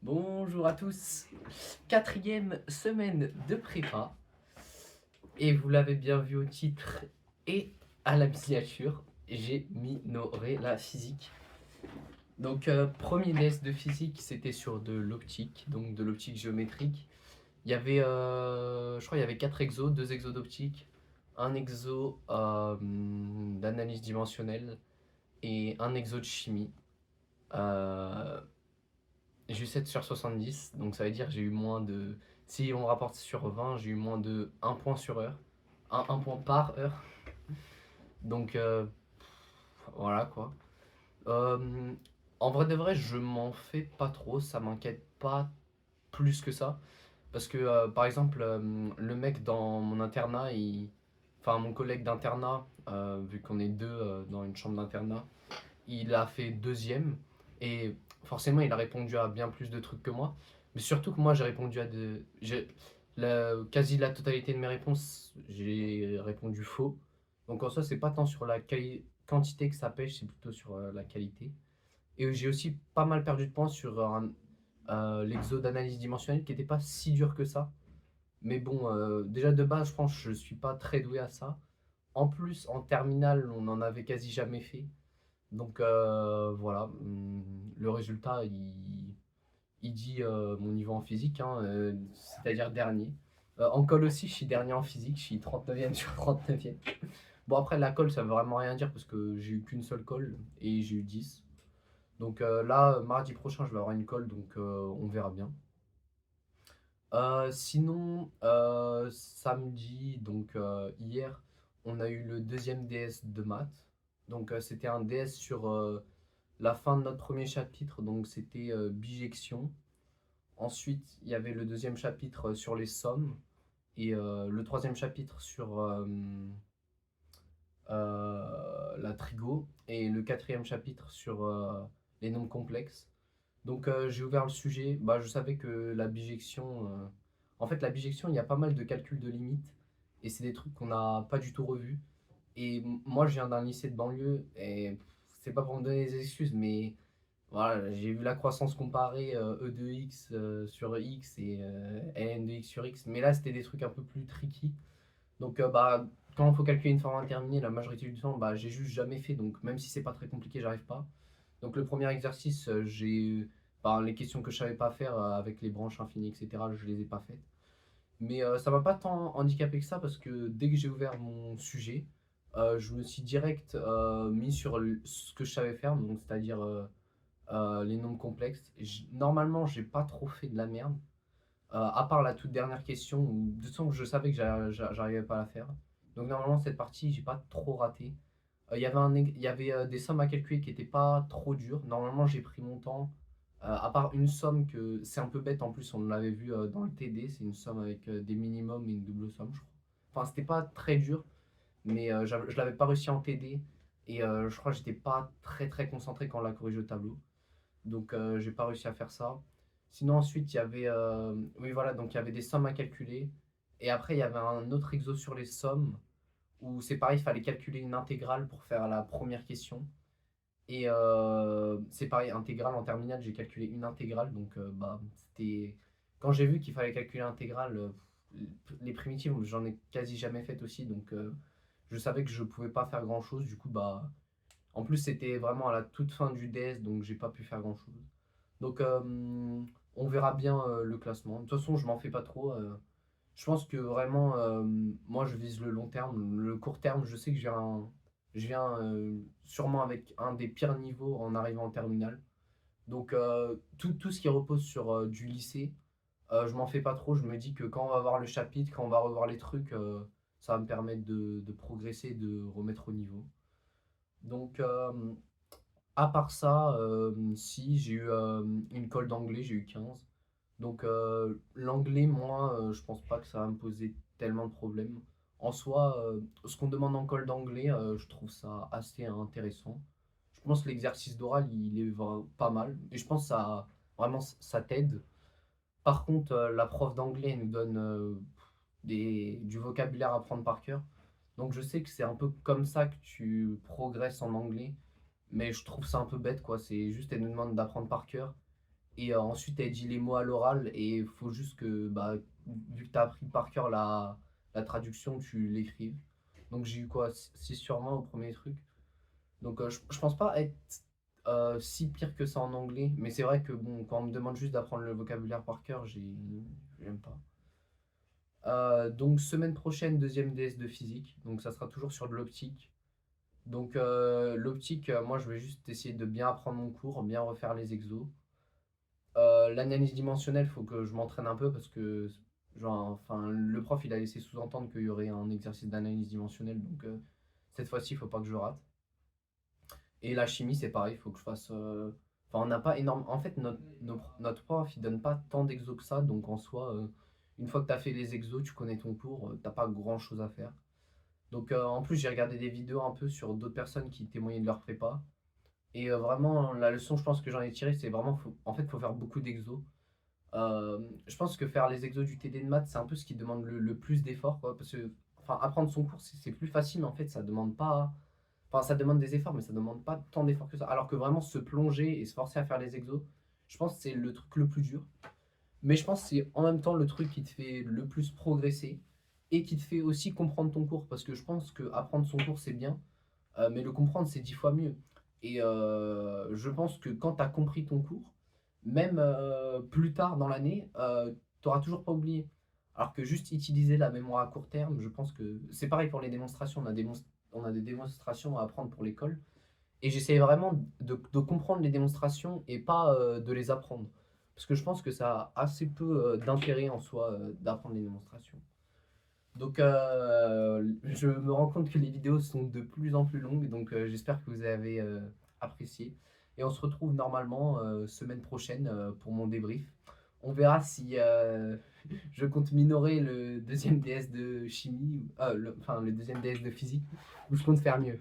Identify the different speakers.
Speaker 1: Bonjour à tous, quatrième semaine de prépa, et vous l'avez bien vu au titre et à la miniature, j'ai minoré la physique. Donc premier test de physique, c'était sur de l'optique, donc de l'optique géométrique. Il y avait, je crois, il y avait 4 exos, 2 exos d'optique, un exo d'analyse dimensionnelle et un exo de chimie. Euh, J'ai eu 7 sur 70, donc ça veut dire que j'ai eu moins de. Si on rapporte sur 20, j'ai eu moins de 1 point sur heure. Un point par heure. Donc voilà quoi. Euh, En vrai de vrai, je m'en fais pas trop, ça m'inquiète pas plus que ça. Parce que par exemple, le mec dans mon internat, enfin mon collègue d'internat, vu qu'on est deux dans une chambre d'internat, il a fait deuxième et forcément il a répondu à bien plus de trucs que moi. Mais surtout que moi j'ai répondu à quasi la totalité de mes réponses, j'ai répondu faux. Donc en soi c'est pas tant sur la quantité que ça pêche, c'est plutôt sur la qualité. Et j'ai aussi pas mal perdu de points sur l'exo d'analyse dimensionnelle qui était pas si dur que ça. Mais bon, déjà de base je pense que je suis pas très doué à ça. En plus en terminale on en avait quasi jamais fait. Donc voilà, le résultat, il dit mon niveau en physique, hein, c'est-à-dire dernier. En colle aussi, je suis dernier en physique, je suis 39e sur 39e. Bon, après, la colle, ça veut vraiment rien dire parce que j'ai eu qu'une seule colle et j'ai eu 10. Donc là, mardi prochain, je vais avoir une colle, donc on verra bien. Sinon, samedi, donc hier, on a eu le deuxième DS de maths. Donc c'était un DS sur la fin de notre premier chapitre, donc c'était bijection. Ensuite, il y avait le deuxième chapitre sur les sommes et le troisième chapitre sur la trigo et le quatrième chapitre sur les nombres complexes. Donc j'ai ouvert le sujet. Bah, je savais que la bijection, en fait la bijection, il y a pas mal de calculs de limites et c'est des trucs qu'on n'a pas du tout revus. Et moi, je viens d'un lycée de banlieue et c'est pas pour me donner des excuses, mais voilà, j'ai vu la croissance comparée E de x sur x et ln de x sur x, mais là c'était des trucs un peu plus tricky. Donc bah, quand il faut calculer une forme indéterminée, la majorité du temps, bah, j'ai juste jamais fait, donc même si c'est pas très compliqué, j'arrive pas. Donc le premier exercice, bah, les questions que je savais pas faire avec les branches infinies, etc., je les ai pas faites. Mais ça m'a pas tant handicapé que ça parce que dès que j'ai ouvert mon sujet, je me suis direct mis sur ce que je savais faire, donc c'est-à-dire les nombres complexes. Normalement, j'ai pas trop fait de la merde, à part la toute dernière question où de toute façon je savais que j'arrivais pas à la faire. Donc normalement cette partie, j'ai pas trop raté. Il y avait des sommes à calculer qui étaient pas trop dures. Normalement, j'ai pris mon temps. À part une somme que c'est un peu bête en plus, on l'avait vu dans le TD, c'est une somme avec des minimums et une double somme, je crois. Enfin, c'était pas très dur, mais je l'avais pas réussi en TD et je crois que j'étais pas très très concentré quand on l'a corrigé au tableau. Donc j'ai pas réussi à faire ça. Sinon ensuite il y avait oui voilà, donc il y avait des sommes à calculer et après il y avait un autre exo sur les sommes où c'est pareil, il fallait calculer une intégrale pour faire la première question. Et c'est pareil, intégrale en terminale, j'ai calculé une intégrale. Donc, bah, c'était. Quand j'ai vu qu'il fallait calculer l'intégrale, les primitives, j'en ai quasi jamais fait aussi. Donc, je savais que je pouvais pas faire grand chose. Du coup, bah. En plus, c'était vraiment à la toute fin du DS, donc j'ai pas pu faire grand chose. Donc, on verra bien le classement. De toute façon, je m'en fais pas trop. Je pense que vraiment, moi, je vise le long terme. Le court terme, je sais que je viens sûrement avec un des pires niveaux en arrivant en terminale. Donc, tout ce qui repose sur du lycée, je m'en fais pas trop. Je me dis que quand on va voir le chapitre, quand on va revoir les trucs, ça va me permettre de progresser, de remettre au niveau. Donc, à part ça, si j'ai eu une colle d'anglais, j'ai eu 15. Donc l'anglais, moi, je pense pas que ça va me poser tellement de problèmes. En soi, ce qu'on demande en colle d'anglais, je trouve ça assez intéressant. Je pense que l'exercice d'oral, il est pas mal. Et je pense que ça, vraiment, ça t'aide. Par contre, la prof d'anglais nous donne du vocabulaire à apprendre par cœur. Donc je sais que c'est un peu comme ça que tu progresses en anglais. Mais je trouve ça un peu bête, quoi. C'est juste, elle nous demande d'apprendre par cœur. Et ensuite, elle dit les mots à l'oral et il faut juste que, bah, vu que tu as appris par cœur la traduction, tu l'écrives. Donc j'ai eu quoi? 6 sur 20 au premier truc. Donc je pense pas être si pire que ça en anglais. Mais c'est vrai que bon, quand on me demande juste d'apprendre le vocabulaire par cœur, j'aime pas. Donc semaine prochaine, deuxième DS de physique. Donc ça sera toujours sur de l'optique. Donc l'optique, moi je vais juste essayer de bien apprendre mon cours, bien refaire les exos. L'analyse dimensionnelle, il faut que je m'entraîne un peu parce que genre, enfin, le prof il a laissé sous-entendre qu'il y aurait un exercice d'analyse dimensionnelle. Donc cette fois-ci, il faut pas que je le rate. Et la chimie, c'est pareil, il faut que je fasse. Enfin, on n'a pas énorme. En fait, notre prof, il donne pas tant d'exos que ça. Donc, en soi, une fois que tu as fait les exos, tu connais ton cours, t'as pas grand-chose à faire. Donc, en plus, j'ai regardé des vidéos un peu sur d'autres personnes qui témoignaient de leur prépa. Et vraiment, la leçon, je pense que j'en ai tiré, c'est vraiment. En fait, il faut faire beaucoup d'exos. Je pense que faire les exos du TD de maths, c'est un peu ce qui demande le plus d'efforts, quoi. Parce que, enfin, apprendre son cours, c'est plus facile, mais en fait, ça demande pas. Enfin, ça demande des efforts, mais ça demande pas tant d'efforts que ça. Alors que vraiment se plonger et se forcer à faire les exos, je pense que c'est le truc le plus dur. Mais je pense que c'est en même temps le truc qui te fait le plus progresser et qui te fait aussi comprendre ton cours. Parce que je pense que apprendre son cours, c'est bien, mais le comprendre, c'est 10 fois mieux. Et je pense que quand tu as compris ton cours, même plus tard dans l'année, tu n'auras toujours pas oublié. Alors que juste utiliser la mémoire à court terme, je pense que c'est pareil pour les démonstrations. On a des démonstrations à apprendre pour l'école. Et j'essaie vraiment de comprendre les démonstrations et pas de les apprendre. Parce que je pense que ça a assez peu d'intérêt en soi d'apprendre les démonstrations. Donc je me rends compte que les vidéos sont de plus en plus longues. Donc j'espère que vous avez apprécié. Et on se retrouve normalement semaine prochaine pour mon débrief. On verra si je compte minorer le deuxième DS de chimie, enfin le deuxième DS de physique, ou je compte faire mieux.